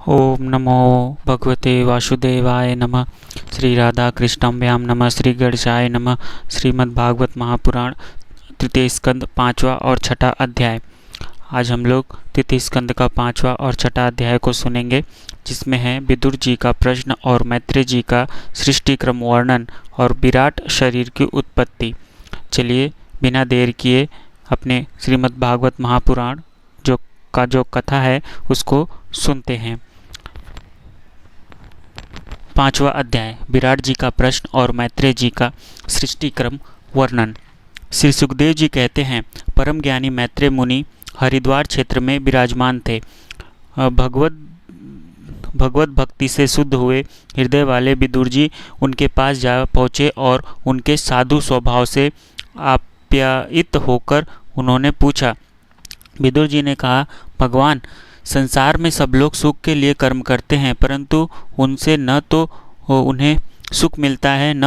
ओम नमो भगवते वासुदेवाय नमः। श्री राधा कृष्णाभ्याम नमः। श्री गणेशाय नमः। श्रीमद्भागवत महापुराण तृतीय स्कंद पांचवा और छठा अध्याय। आज हम लोग तृतीय स्कंद का पांचवा और छठा अध्याय को सुनेंगे, जिसमें है विदुर जी का प्रश्न और मैत्रेय जी का सृष्टि क्रम वर्णन और विराट शरीर की उत्पत्ति। चलिए बिना देर किए अपने श्रीमद्भागवत महापुराण जो कथा है उसको सुनते हैं। पांचवा अध्याय, विराट जी का प्रश्न और मैत्रेय जी का सृष्टि क्रम वर्णन। श्री सुखदेव जी कहते हैं, परम ज्ञानी मैत्रेय मुनि हरिद्वार क्षेत्र में विराजमान थे। भगवत भक्ति से शुद्ध हुए हृदय वाले विदुर जी उनके पास जा पहुँचे और उनके साधु स्वभाव से आप्यायित होकर उन्होंने पूछा। विदुर जी ने कहा, भगवान, संसार में सब लोग सुख के लिए कर्म करते हैं, परंतु उनसे न तो उन्हें सुख मिलता है न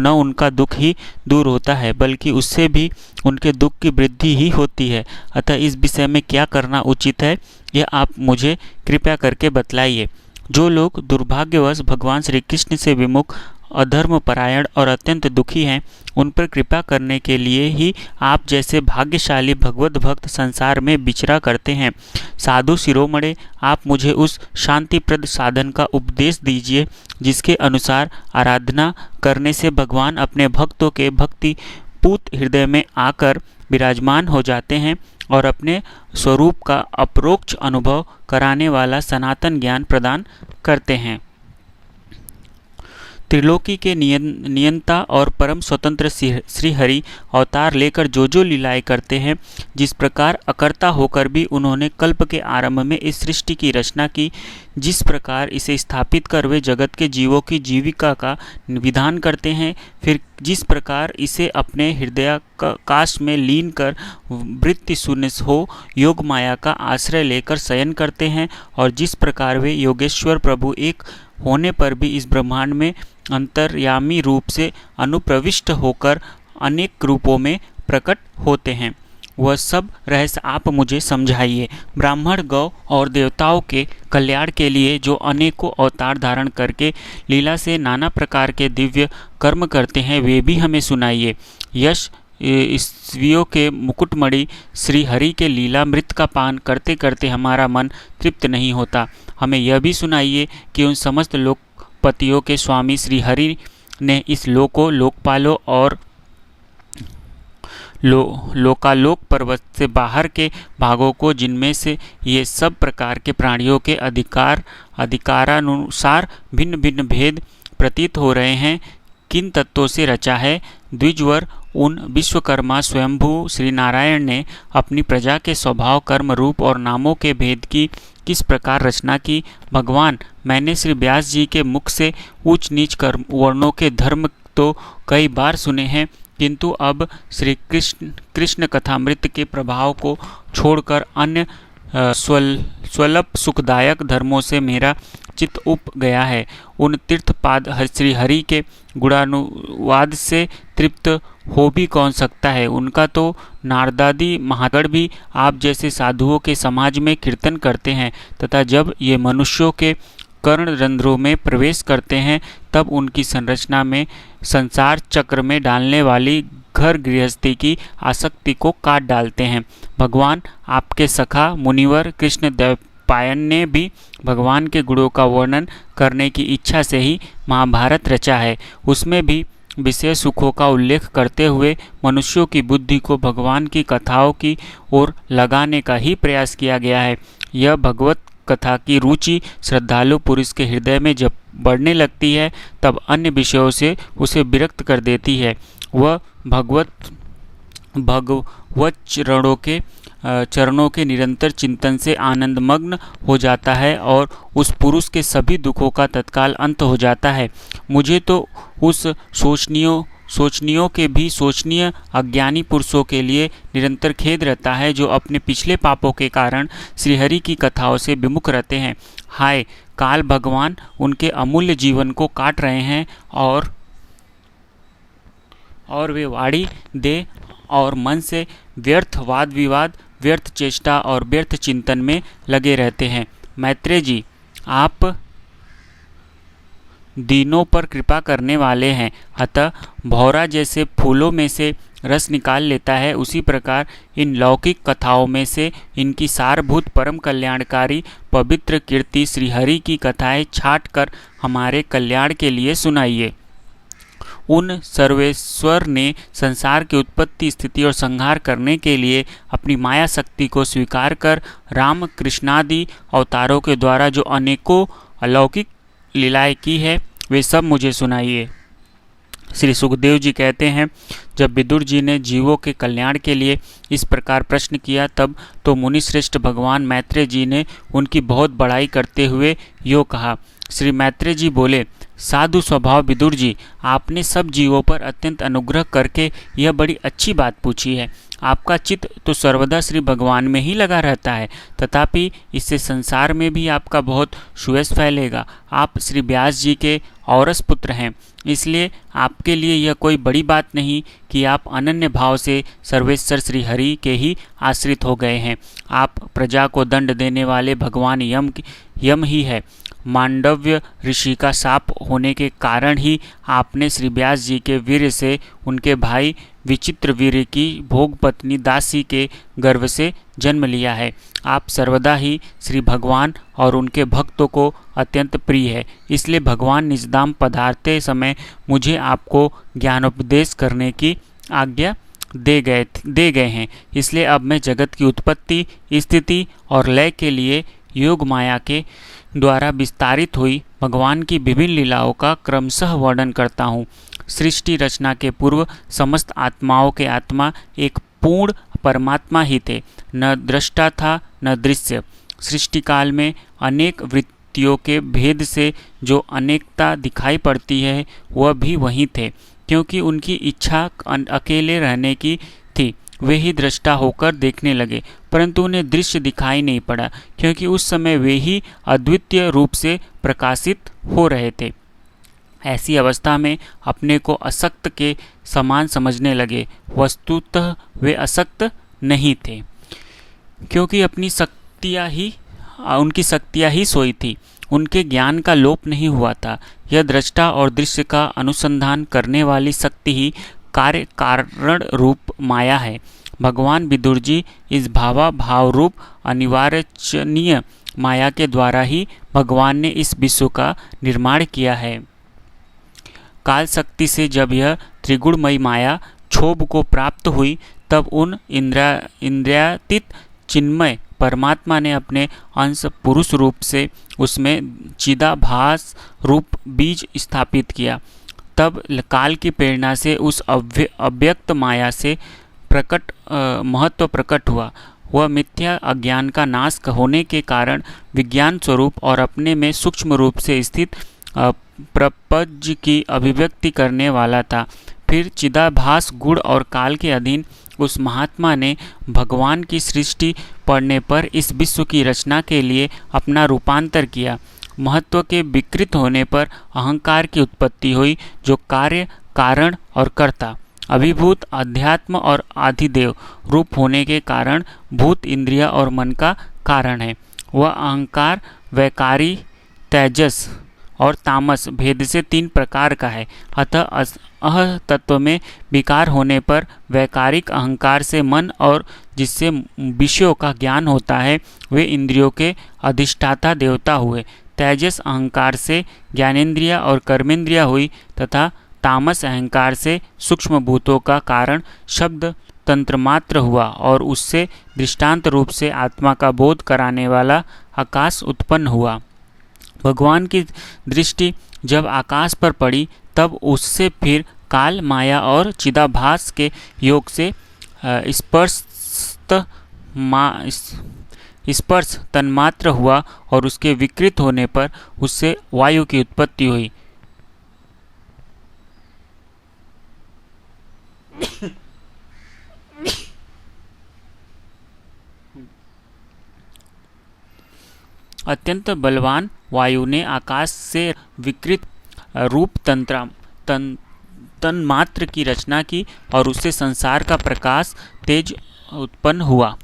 उनका दुख ही दूर होता है, बल्कि उससे भी उनके दुख की वृद्धि ही होती है। अतः इस विषय में क्या करना उचित है, यह आप मुझे कृपया करके बतलाइए। जो लोग दुर्भाग्यवश भगवान श्री कृष्ण से विमुख, अधर्म परायण और अत्यंत दुखी हैं, उन पर कृपा करने के लिए ही आप जैसे भाग्यशाली भगवत भक्त संसार में विचरा करते हैं। साधु शिरोमणे, आप मुझे उस शांतिप्रद साधन का उपदेश दीजिए जिसके अनुसार आराधना करने से भगवान अपने भक्तों के भक्ति पूत हृदय में आकर विराजमान हो जाते हैं और अपने स्वरूप का अपरोक्ष अनुभव कराने वाला सनातन ज्ञान प्रदान करते हैं। त्रिलोकी के नियंता और परम स्वतंत्र श्री हरि अवतार लेकर जो लीलाएं करते हैं, जिस प्रकार अकर्ता होकर भी उन्होंने कल्प के आरंभ में इस सृष्टि की रचना की, जिस प्रकार इसे स्थापित कर वे जगत के जीवों की जीविका का विधान करते हैं, फिर जिस प्रकार इसे अपने हृदयाकाश में लीन कर वृत्ति शून्य हो योग माया का आश्रय लेकर शयन करते हैं, और जिस प्रकार वे योगेश्वर प्रभु एक होने पर भी इस ब्रह्मांड में अंतर्यामी रूप से अनुप्रविष्ट होकर अनेक रूपों में प्रकट होते हैं, वह सब रहस्य आप मुझे समझाइए। ब्राह्मण, गौ और देवताओं के कल्याण के लिए जो अनेकों अवतार धारण करके लीला से नाना प्रकार के दिव्य कर्म करते हैं, वे भी हमें सुनाइए। यश ईश्वियों के मुकुटमणि श्री हरि के लीला मृत का पान करते करते हमारा मन तृप्त नहीं होता। हमें यह भी सुनाइए कि उन समस्त लोकपतियों के स्वामी श्री हरि ने इस लोकपालों और लोकालोक पर्वत से बाहर के भागों को, जिनमें से ये सब प्रकार के प्राणियों के अधिकारानुसार भिन्न भिन्न भेद प्रतीत हो रहे हैं, किन तत्वों से रचा है। द्विजवर, उन विश्वकर्मा स्वयंभू श्री नारायण ने अपनी प्रजा के स्वभाव, कर्म, रूप और नामों के भेद की किस प्रकार रचना की। भगवान, मैंने श्री व्यास जी के मुख से ऊंच नीच कर्म वर्णों के धर्म तो कई बार सुने हैं, किंतु अब श्री कृष्ण कथामृत के प्रभाव को छोड़कर अन्य स्वल्प सुखदायक धर्मों से मेरा चित्त उब गया है। उन तीर्थपाद श्री हरि के गुणानुवाद से तृप्त हो भी कौन सकता है। उनका तो नारदादि महागण भी आप जैसे साधुओं के समाज में कीर्तन करते हैं, तथा जब ये मनुष्यों के कर्ण रंध्रों में प्रवेश करते हैं, तब उनकी संरचना में संसार चक्र में डालने वाली घर गृहस्थी की आसक्ति को काट डालते हैं। भगवान, आपके सखा मुनिवर कृष्ण द्वैपायन ने भी भगवान के गुणों का वर्णन करने की इच्छा से ही महाभारत रचा है। उसमें भी विषय सुखों का उल्लेख करते हुए मनुष्यों की बुद्धि को भगवान की कथाओं की ओर लगाने का ही प्रयास किया गया है। यह भगवत कथा की रुचि श्रद्धालु पुरुष के हृदय में जब बढ़ने लगती है, तब अन्य विषयों से उसे विरक्त कर देती है। वह भगवत चरणों के निरंतर चिंतन से आनंदमग्न हो जाता है और उस पुरुष के सभी दुखों का तत्काल अंत हो जाता है। मुझे तो उस सोचनियों के भी सोचनीय अज्ञानी पुरुषों के लिए निरंतर खेद रहता है, जो अपने पिछले पापों के कारण श्रीहरि की कथाओं से विमुख रहते हैं। हाय काल भगवान, उनके अमूल्य जीवन को काट रहे हैं और वे वाणी, देह और मन से व्यर्थ वाद विवाद, व्यर्थ चेष्टा और व्यर्थ चिंतन में लगे रहते हैं। मैत्रेय जी, आप दीनों पर कृपा करने वाले हैं। अतः भौरा जैसे फूलों में से रस निकाल लेता है, उसी प्रकार इन लौकिक कथाओं में से इनकी सारभूत परम कल्याणकारी पवित्र कीर्ति श्रीहरि की कथाएं छांट कर हमारे कल्याण के लिए सुनाइए। उन सर्वेश्वर ने संसार की उत्पत्ति, स्थिति और संहार करने के लिए अपनी माया शक्ति को स्वीकार कर राम कृष्णादि अवतारों के द्वारा जो अनेकों अलौकिक लीलाएं की है, वे सब मुझे सुनाइए। श्री सुखदेव जी कहते हैं, जब विदुर जी ने जीवों के कल्याण के लिए इस प्रकार प्रश्न किया, तब तो मुनिश्रेष्ठ भगवान मैत्रेय जी ने उनकी बहुत बड़ाई करते हुए यो कहा। श्री मैत्रेय जी बोले, साधु स्वभाव विदुर जी, आपने सब जीवों पर अत्यंत अनुग्रह करके यह बड़ी अच्छी बात पूछी है। आपका चित्त तो सर्वदा श्री भगवान में ही लगा रहता है, तथापि इससे संसार में भी आपका बहुत सुयश फैलेगा। आप श्री व्यास जी के औरस पुत्र हैं, इसलिए आपके लिए यह कोई बड़ी बात नहीं कि आप अनन्य भाव से सर्वेश्वर श्री हरि के ही आश्रित हो गए हैं। आप प्रजा को दंड देने वाले भगवान यम ही है। मांडव्य ऋषि का शाप होने के कारण ही आपने श्री व्यास जी के वीर्य से उनके भाई विचित्र वीर्य की भोग पत्नी दासी के गर्भ से जन्म लिया है। आप सर्वदा ही श्री भगवान और उनके भक्तों को अत्यंत प्रिय है, इसलिए भगवान निजधाम पधारते समय मुझे आपको ज्ञानोपदेश करने की आज्ञा दे गए हैं। इसलिए अब मैं जगत की उत्पत्ति, स्थिति और लय के लिए योग माया के द्वारा विस्तारित हुई भगवान की विभिन्न लीलाओं का क्रमशः वर्णन करता हूँ। सृष्टि रचना के पूर्व समस्त आत्माओं के आत्मा एक पूर्ण परमात्मा ही थे, न दृष्टा था न दृश्य। सृष्टि काल में अनेक वृत्तियों के भेद से जो अनेकता दिखाई पड़ती है, वह भी वहीं थे, क्योंकि उनकी इच्छा अकेले रहने की थी। वे ही दृष्टा होकर देखने लगे, परंतु उन्हें दृश्य दिखाई नहीं पड़ा, क्योंकि उस समय वे ही अद्वितीय रूप से प्रकाशित हो रहे थे। ऐसी अवस्था में अपने को असक्त के समान समझने लगे। वस्तुतः वे असक्त नहीं थे, क्योंकि उनकी शक्तियाँ ही सोई थी। उनके ज्ञान का लोप नहीं हुआ था। यह दृष्टा और दृश्य का अनुसंधान करने वाली शक्ति ही कार्य कारण रूप माया है। भगवान विदुर जी इस भाव रूप अनिवार्यनीय माया के द्वारा ही भगवान ने इस विश्व का निर्माण किया है। काल शक्ति से जब यह त्रिगुणमयी माया क्षोभ को प्राप्त हुई, तब उन इंद्रियातीत चिन्मय परमात्मा ने अपने अंश पुरुष रूप से उसमें चिदाभास रूप बीज स्थापित किया। तब काल की प्रेरणा से उस अव्यक्त माया से महत्व प्रकट हुआ। वह मिथ्या अज्ञान का नाश होने के कारण विज्ञान स्वरूप और अपने में सूक्ष्म रूप से स्थित प्रपंच की अभिव्यक्ति करने वाला था। फिर चिदाभास गुण और काल के अधीन उस महात्मा ने भगवान की सृष्टि पड़ने पर इस विश्व की रचना के लिए अपना रूपांतर किया। महत्व के विकृत होने पर अहंकार की उत्पत्ति हुई, जो कार्य, कारण और कर्ता, अभिभूत, अध्यात्म और आधिदेव रूप होने के कारण भूत, इंद्रिय और मन का कारण है। वह अहंकार वैकारी, तेजस और तामस भेद से 3 प्रकार का है। अतः अह तत्व में विकार होने पर वैकारिक अहंकार से मन और जिससे विषयों का ज्ञान होता है, वे इंद्रियों के अधिष्ठाता देवता हुए। तेजस अहंकार से ज्ञानेंद्रिया और कर्मेंद्रिया हुई तथा तामस अहंकार से सूक्ष्म भूतों का कारण शब्द तंत्र मात्र हुआ और उससे दृष्टांत रूप से आत्मा का बोध कराने वाला आकाश उत्पन्न हुआ। भगवान की दृष्टि जब आकाश पर पड़ी, तब उससे फिर काल, माया और चिदाभास के योग से स्पर्श तन्मात्र हुआ और उसके विकृत होने पर उससे वायु की उत्पत्ति हुई। अत्यंत बलवान वायु ने आकाश से विकृत रूप तन्मात्र की रचना की और उससे संसार का प्रकाश तेज उत्पन्न हुआ।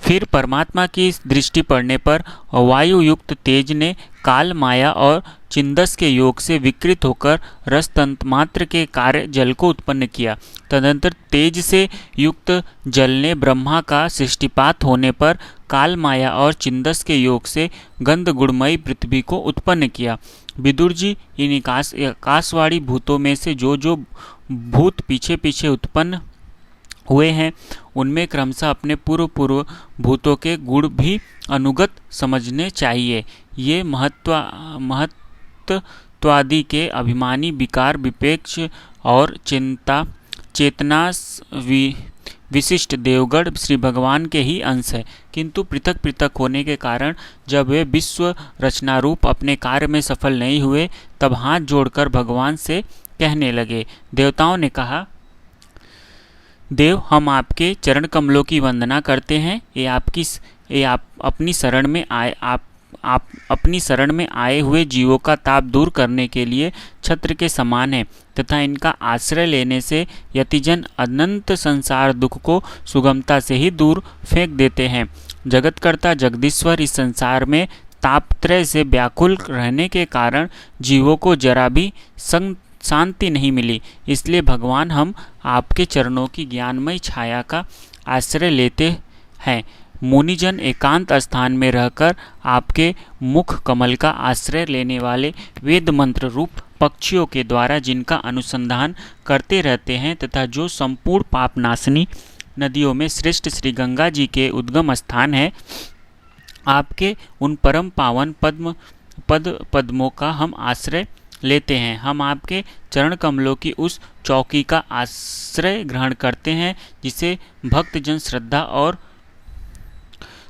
फिर परमात्मा की दृष्टि पड़ने पर वायु युक्त तेज ने काल माया और चिंदस के योग से विकृत होकर रस तंत्र मात्र के कार्य जल को उत्पन्न किया। तदंतर तेज से युक्त जल ने ब्रह्मा का सृष्टिपात होने पर काल माया और चिंदस के योग से गंध गुणमयी पृथ्वी को उत्पन्न किया। विदुर जी, इन आकाशवाणी भूतों में से जो जो भूत पीछे पीछे उत्पन्न हुए हैं उनमें क्रमशः अपने पूर्व भूतों के गुण भी अनुगत समझने चाहिए। ये महत्त्वादि के अभिमानी विकार विपेक्ष और चेतना विशिष्ट देवगढ़ श्री भगवान के ही अंश है, किंतु पृथक पृथक होने के कारण जब वे विश्व रचना रूप अपने कार्य में सफल नहीं हुए तब हाथ जोड़कर भगवान से कहने लगे। देवताओं ने कहा, देव, हम आपके चरण कमलों की वंदना करते हैं। आप अपनी शरण में आए हुए जीवों का ताप दूर करने के लिए छत्र के समान है तथा इनका आश्रय लेने से यतिजन अनंत संसार दुख को सुगमता से ही दूर फेंक देते हैं। जगतकर्ता जगदीश्वर इस संसार में तापत्रय से व्याकुल रहने के कारण जीवों को जरा भी शांति नहीं मिली। इसलिए भगवान, हम आपके चरणों की ज्ञानमय छाया का आश्रय लेते हैं। मुनिजन एकांत स्थान में रहकर आपके मुख कमल का आश्रय लेने वाले वेद मंत्र रूप पक्षियों के द्वारा जिनका अनुसंधान करते रहते हैं तथा जो संपूर्ण पापनाशनी नदियों में श्रेष्ठ श्री गंगा जी के उद्गम स्थान है, आपके उन परम पावन पद्मों का हम आश्रय लेते हैं। हम आपके चरण कमलों की उस चौकी का आश्रय ग्रहण करते हैं जिसे भक्तजन श्रद्धा और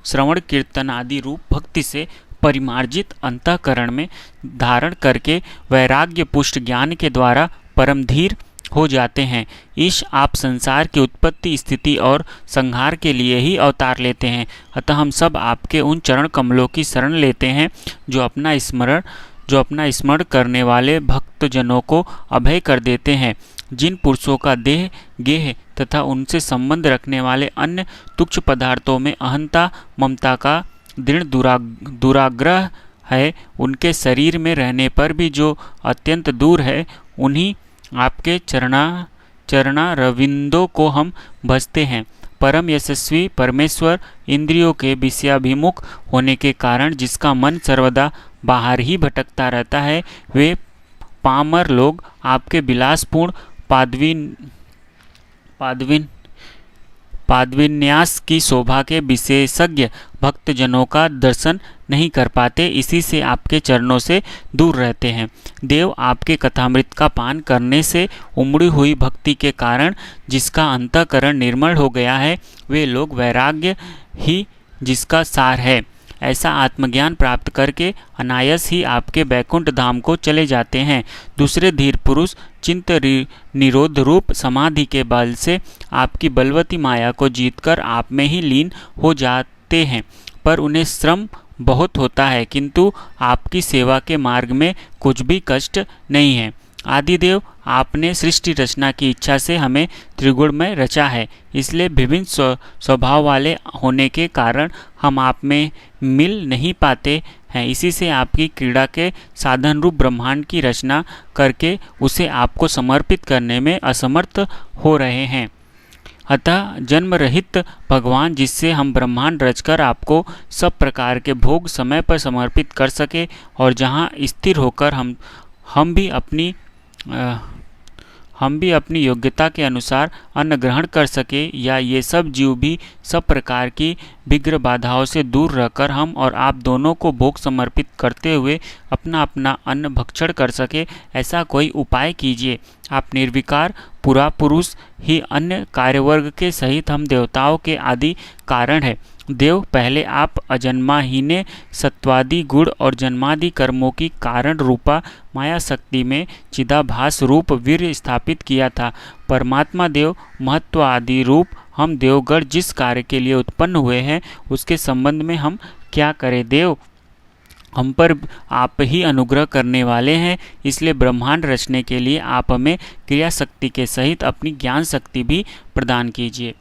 श्रवण कीर्तन आदि रूप भक्ति से परिमार्जित अंतःकरण में धारण करके वैराग्य पुष्ट ज्ञान के द्वारा परम धीर हो जाते हैं। ईश, आप संसार की उत्पत्ति, स्थिति और संहार के लिए ही अवतार लेते हैं। अतः हम सब आपके उन चरण कमलों की शरण लेते हैं जो अपना स्मरण करने वाले भक्तजनों को अभय कर देते हैं। जिन पुरुषों का देह गेह तथा उनसे संबंध रखने वाले अन्य तुच्छ पदार्थों में अहंता ममता का दृढ़ दुराग्रह है, उनके शरीर में रहने पर भी जो अत्यंत दूर है, उन्हीं आपके चरणा रविंदों को हम भजते हैं। परम यशस्वी परमेश्वर इंद्रियों के विषयाभिमुख होने के कारण जिसका मन सर्वदा बाहर ही भटकता रहता है, वे पामर लोग आपके विलासपूर्ण पादविन्यास की शोभा के विशेषज्ञ भक्तजनों का दर्शन नहीं कर पाते, इसी से आपके चरणों से दूर रहते हैं। देव, आपके कथामृत का पान करने से उमड़ी हुई भक्ति के कारण जिसका अंतःकरण निर्मल हो गया है, वे लोग वैराग्य ही जिसका सार है, ऐसा आत्मज्ञान प्राप्त करके अनायास ही आपके वैकुंठ धाम को चले जाते हैं। दूसरे धीर पुरुष चिंत निरोध रूप समाधि के बल से आपकी बलवती माया को जीतकर आप में ही लीन हो जाते हैं, पर उन्हें श्रम बहुत होता है, किंतु आपकी सेवा के मार्ग में कुछ भी कष्ट नहीं है। आदिदेव, आपने सृष्टि रचना की इच्छा से हमें त्रिगुण में रचा है, इसलिए विभिन्न स्वभाव वाले होने के कारण हम आप में मिल नहीं पाते हैं। इसी से आपकी क्रीड़ा के साधन रूप ब्रह्मांड की रचना करके उसे आपको समर्पित करने में असमर्थ हो रहे हैं। अतः जन्म रहित भगवान, जिससे हम ब्रह्मांड रचकर आपको सब प्रकार के भोग समय पर समर्पित कर सके और जहाँ स्थिर होकर हम भी अपनी योग्यता के अनुसार अन्न ग्रहण कर सके, या ये सब जीव भी सब प्रकार की विघ्न बाधाओं से दूर रहकर हम और आप दोनों को भोग समर्पित करते हुए अपना अपना अन्न भक्षण कर सके, ऐसा कोई उपाय कीजिए। आप निर्विकार पुरा पुरुष ही अन्य कार्यवर्ग के सहित हम देवताओं के आदि कारण है। देव, पहले आप अजन्मा ही ने सत्वादि गुण और जन्मादि कर्मों की कारण रूपा माया शक्ति में चिदाभास रूप वीर्य स्थापित किया था। परमात्मा देव महत्व आदि रूप हम देवगण जिस कार्य के लिए उत्पन्न हुए हैं, उसके संबंध में हम क्या करें देव? हम पर आप ही अनुग्रह करने वाले हैं, इसलिए ब्रह्मांड रचने के लिए आप हमें क्रिया शक्ति के सहित अपनी ज्ञान शक्ति भी प्रदान कीजिए।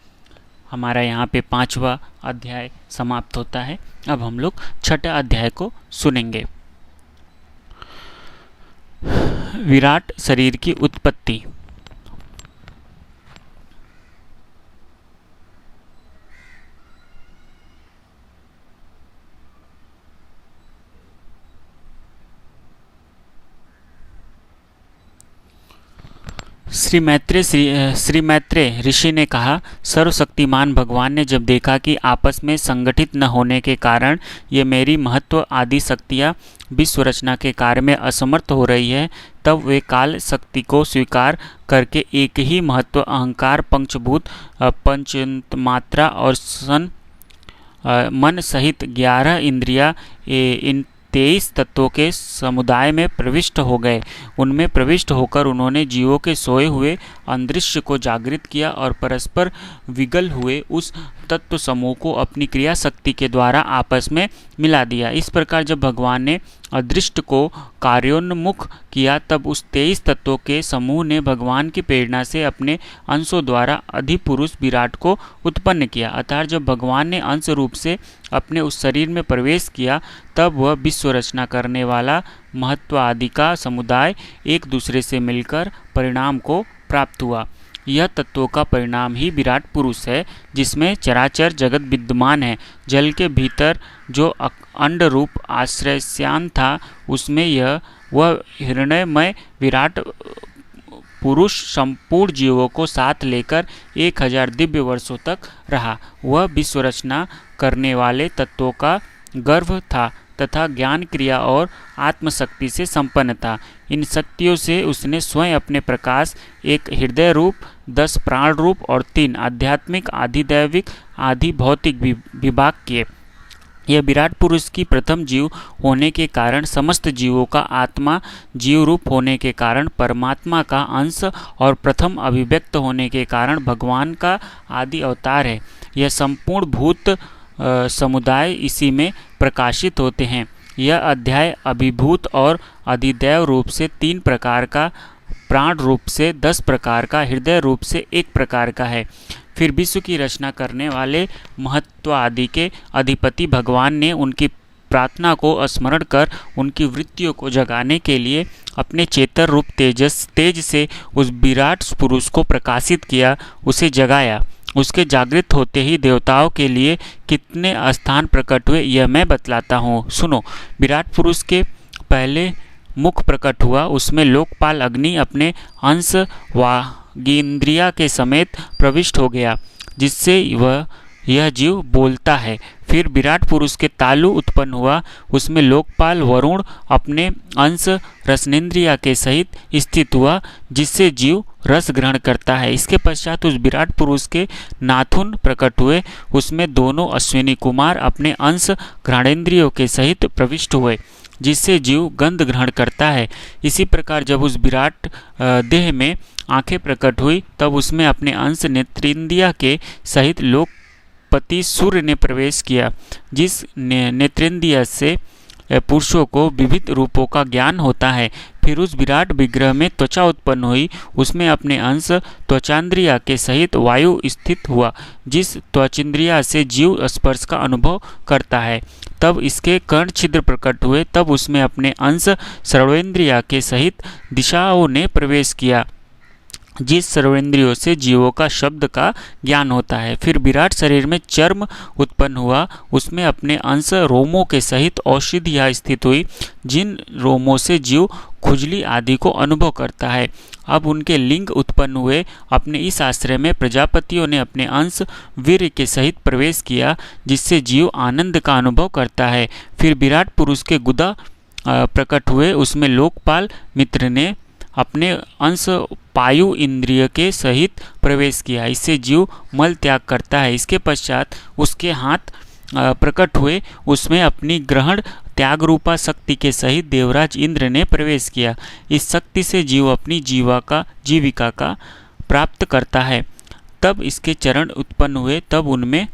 हमारा यहाँ पे 5वां अध्याय समाप्त होता है। अब हम लोग 6ठे अध्याय को सुनेंगे। विराट शरीर की उत्पत्ति। श्री मैत्रेय ऋषि ने कहा, सर्वशक्तिमान भगवान ने जब देखा कि आपस में संगठित न होने के कारण ये मेरी महत्व आदि शक्तियाँ विश्व रचना के कार्य में असमर्थ हो रही है, तब वे काल शक्ति को स्वीकार करके एक ही महत्व अहंकार, पंचभूत, पंचमात्रा और मन सहित 11 इंद्रिया इन 23 तत्वों के समुदाय में प्रविष्ट हो गए। उनमें प्रविष्ट होकर उन्होंने जीवों के सोए हुए अंदृश्य को जागृत किया और परस्पर विगल हुए उस तत्व समूह को अपनी क्रिया शक्ति के द्वारा आपस में मिला दिया। इस प्रकार जब भगवान ने अदृष्ट को कार्योन्मुख किया, तब उस 23 तत्वों के समूह ने भगवान की प्रेरणा से अपने अंशों द्वारा अधिपुरुष विराट को उत्पन्न किया। अतः जब भगवान ने अंश रूप से अपने उस शरीर में प्रवेश किया, तब वह विश्व रचना करने वाला महत्व आदि का समुदाय एक दूसरे से मिलकर परिणाम को प्राप्त हुआ। यह तत्वों का परिणाम ही विराट पुरुष है, जिसमें चराचर जगत विद्यमान है। जल के भीतर जो अंड रूप आश्रयस्यान था, उसमें वह हिरण्यमय विराट पुरुष संपूर्ण जीवों को साथ लेकर 1000 दिव्य वर्षों तक रहा। वह विश्व रचना करने वाले तत्वों का गर्भ था तथा ज्ञान, क्रिया और आत्मशक्ति से संपन्न था। इन शक्तियों से उसने स्वयं अपने प्रकाश, एक हृदय रूप, 10 प्राण रूप और 3 आध्यात्मिक, आधि दैविक, आधि भौतिक विभाग किए। यह विराट पुरुष की प्रथम जीव होने के कारण, समस्त जीवों का आत्मा जीव रूप होने के कारण, परमात्मा का अंश और प्रथम अभिव्यक्त होने के कारण भगवान का आदि अवतार है। यह संपूर्ण भूत समुदाय इसी में प्रकाशित होते हैं। यह अध्याय अभिभूत और अधिदैव रूप से 3 प्रकार का, प्राण रूप से 10 प्रकार का, हृदय रूप से 1 प्रकार का है। फिर विश्व की रचना करने वाले महत्व आदि के अधिपति भगवान ने उनकी प्रार्थना को स्मरण कर उनकी वृत्तियों को जगाने के लिए अपने चेतन रूप तेज से उस विराट पुरुष को प्रकाशित किया, उसे जगाया। उसके जागृत होते ही देवताओं के लिए कितने स्थान प्रकट हुए, यह मैं बतलाता हूँ, सुनो। विराट पुरुष के पहले मुख प्रकट हुआ, उसमें लोकपाल अग्नि अपने अंश वागींद्रिया के समेत प्रविष्ट हो गया, जिससे यह जीव बोलता है। फिर विराट पुरुष के तालु उत्पन्न हुआ, उसमें लोकपाल वरुण अपने अंश रसनेन्द्रिया के सहित स्थित हुआ, जिससे जीव रस ग्रहण करता है। इसके पश्चात उस विराट पुरुष के नाथुन प्रकट हुए, उसमें दोनों अश्विनी कुमार अपने अंश घ्राणेन्द्रियों के सहित प्रविष्ट हुए, जिससे जीव गंध ग्रहण करता है। इसी प्रकार जब उस विराट देह में आंखें प्रकट हुई, तब उसमें अपने अंश नेत्रेंद्रिया के सहित लोकपति सूर्य ने प्रवेश किया, जिस नेत्रेंद्रिय से पुरुषों को विविध रूपों का ज्ञान होता है। फिर उस विराट विग्रह में त्वचा उत्पन्न हुई, उसमें अपने अंश त्वचांद्रिया के सहित वायु स्थित हुआ, जिस त्वचेंद्रिया से जीव स्पर्श का अनुभव करता है। तब इसके कर्ण छिद्र प्रकट हुए, तब उसमें अपने अंश सर्वेंद्रिया के सहित दिशाओं ने प्रवेश किया, जिस सर्वेंद्रियों से जीवों का शब्द का ज्ञान होता है। फिर विराट शरीर में चर्म उत्पन्न हुआ, उसमें अपने अंश रोमों के सहित औषधियाँ स्थित हुई, जिन रोमों से जीव खुजली आदि को अनुभव करता है। अब उनके लिंग उत्पन्न हुए, अपने इस आश्रय में प्रजापतियों ने अपने अंश वीर्य के सहित प्रवेश किया, जिससे जीव आनंद का अनुभव करता है। फिर विराट पुरुष के गुदा प्रकट हुए, उसमें लोकपाल मित्र ने अपने अंश पायु इंद्रिय के सहित प्रवेश किया, इससे जीव मल त्याग करता है। इसके पश्चात उसके हाथ प्रकट हुए, उसमें अपनी ग्रहण त्याग रूपा शक्ति के सहित देवराज इंद्र ने प्रवेश किया। इस शक्ति से जीव अपनी जीविका का प्राप्त करता है। तब इसके चरण उत्पन्न हुए, तब उनमें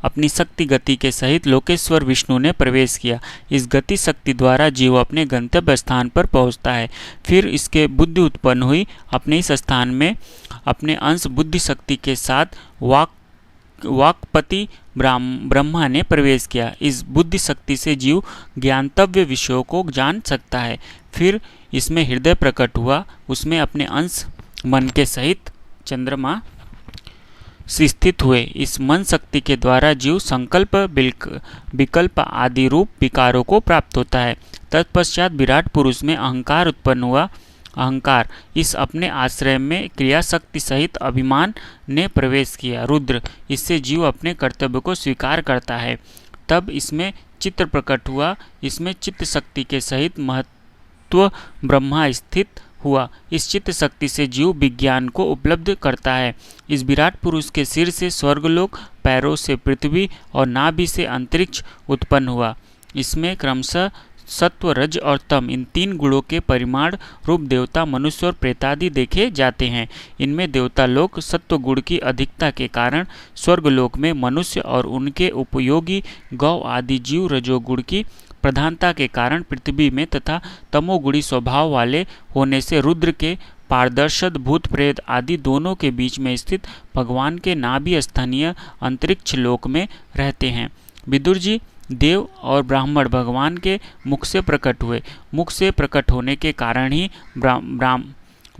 अपनी शक्ति गति के सहित लोकेश्वर विष्णु ने प्रवेश किया। इस गति शक्ति द्वारा जीव अपने गंतव्य स्थान पर पहुंचता है। फिर इसके बुद्धि उत्पन्न हुई। अपने इस स्थान में अपने अंश बुद्धि शक्ति के साथ वाक्पति ब्रह्मा ने प्रवेश किया। इस बुद्धि शक्ति से जीव ज्ञातव्य विषयों को जान सकता है। फिर इसमें हृदय प्रकट हुआ। उसमें अपने अंश मन के सहित चंद्रमा स्थित हुए। इस मन शक्ति के द्वारा जीव संकल्प विकल्प आदि रूप विकारों को प्राप्त होता है। तत्पश्चात विराट पुरुष में अहंकार उत्पन्न हुआ। अहंकार इस अपने आश्रय में क्रिया शक्ति सहित अभिमान ने प्रवेश किया। रुद्र इससे जीव अपने कर्तव्य को स्वीकार करता है। तब इसमें चित्त प्रकट हुआ। इसमें चित्त शक्ति के सहित महत्व ब्रह्मा स्थित हुआ। इस चित्त शक्ति से जीव विज्ञान को उपलब्ध करता है। इस विराट पुरुष के सिर से स्वर्गलोक, पैरों से पृथ्वी और नाभि से अंतरिक्ष उत्पन्न हुआ। इसमें क्रमशः सत्व, रज और तम इन 3 गुणों के परिमाण रूप देवता, मनुष्य और प्रेतादि देखे जाते हैं। इनमें देवता लोक सत्व गुण की अधिकता के कारण स्वर्गलोक में मनुष्य और उनके उपयोगी गौ आदि जीव रजोगुण की प्रधानता के कारण पृथ्वी में तथा तमोगुणी स्वभाव वाले होने से रुद्र के पारदर्शद भूत प्रेत आदि दोनों के बीच में स्थित भगवान के नाभि स्थानीय अंतरिक्ष लोक में रहते हैं। विदुर जी, देव और ब्राह्मण भगवान के मुख से प्रकट हुए। मुख से प्रकट होने के कारण ही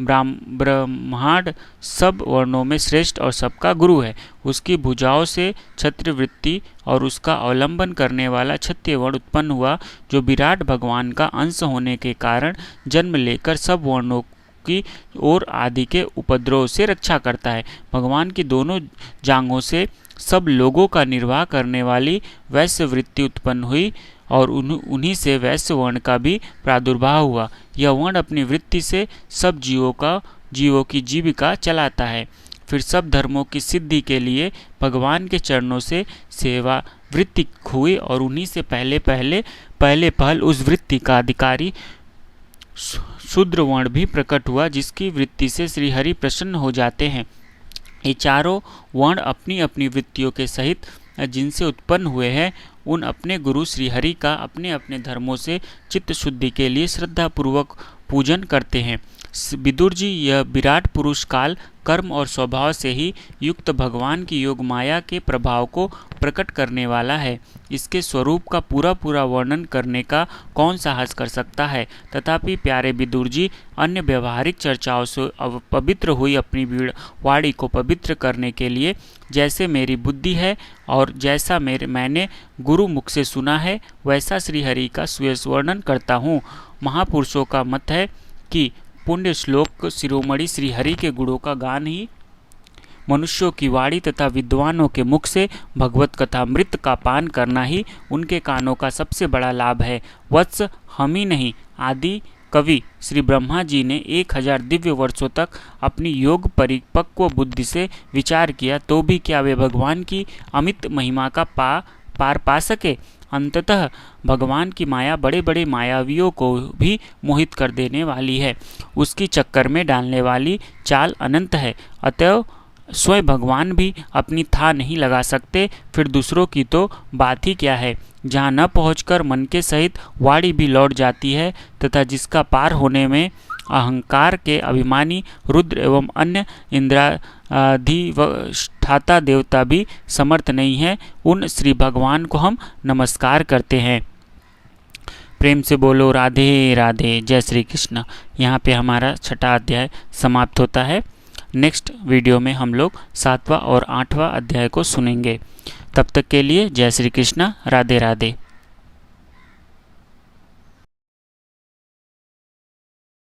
ब्रह्मांड सब वर्णों में श्रेष्ठ और सबका गुरु है। उसकी भुजाओं से क्षत्रिय वृत्ति और उसका अवलंबन करने वाला क्षत्रिय वर्ण उत्पन्न हुआ, जो विराट भगवान का अंश होने के कारण जन्म लेकर सब वर्णों की ओर आदि के उपद्रव से रक्षा करता है। भगवान की दोनों जांघों से सब लोगों का निर्वाह करने वाली वैश्य वृत्ति उत्पन्न हुई और उन्हीं से वैश्य वर्ण का भी प्रादुर्भाव हुआ। यह वर्ण अपनी वृत्ति से सब जीवों की जीविका चलाता है। फिर सब धर्मों की सिद्धि के लिए भगवान के चरणों से सेवा वृत्ति हुई और उन्हीं से पहल उस वृत्ति का अधिकारी शूद्र वर्ण भी प्रकट हुआ, जिसकी वृत्ति से श्रीहरि प्रसन्न हो जाते हैं। ये चारों वर्ण अपनी अपनी वृत्तियों के सहित जिनसे उत्पन्न हुए हैं, उन अपने गुरु श्रीहरि का अपने अपने धर्मों से चित्त शुद्धि के लिए श्रद्धापूर्वक पूजन करते हैं। विदुर जी, यह विराट पुरुष काल, कर्म और स्वभाव से ही युक्त भगवान की योग माया के प्रभाव को प्रकट करने वाला है। इसके स्वरूप का पूरा वर्णन करने का कौन साहस कर सकता है। तथापि प्यारे विदुर जी, अन्य व्यवहारिक चर्चाओं से पवित्र हुई अपनी वाणी को पवित्र करने के लिए जैसे मेरी बुद्धि है और जैसा मैंने गुरु मुख से सुना है, वैसा श्रीहरि का वर्णन करता हूँ। महापुरुषों का मत है कि पुण्य श्लोक शिरोमणि श्रीहरि के गुणों का गान ही मनुष्यों की वाणी तथा विद्वानों के मुख से भगवत कथा मृत का पान करना ही उनके कानों का सबसे बड़ा लाभ है। वत्स, हम ही नहीं, आदि कवि श्री ब्रह्मा जी ने 1000 दिव्य वर्षों तक अपनी योग परिपक्व बुद्धि से विचार किया, तो भी क्या वे भगवान की अमित महिमा का पार पा सके। अंततः भगवान की माया बड़े बड़े मायावियों को भी मोहित कर देने वाली है। उसकी चक्कर में डालने वाली चाल अनंत है। अतएव स्वयं भगवान भी अपनी था नहीं लगा सकते, फिर दूसरों की तो बात ही क्या है। जहाँ न पहुंचकर मन के सहित वाणी भी लौट जाती है तथा जिसका पार होने में अहंकार के अभिमानी रुद्र एवं अन्य इंद्राधिष्ठाता देवता भी समर्थ नहीं है, उन श्री भगवान को हम नमस्कार करते हैं। प्रेम से बोलो राधे राधे, जय श्री कृष्ण। यहाँ पे हमारा 6वां अध्याय समाप्त होता है। नेक्स्ट वीडियो में हम लोग 7वां और 8वां अध्याय को सुनेंगे। तब तक के लिए जय श्री कृष्ण, राधे राधे।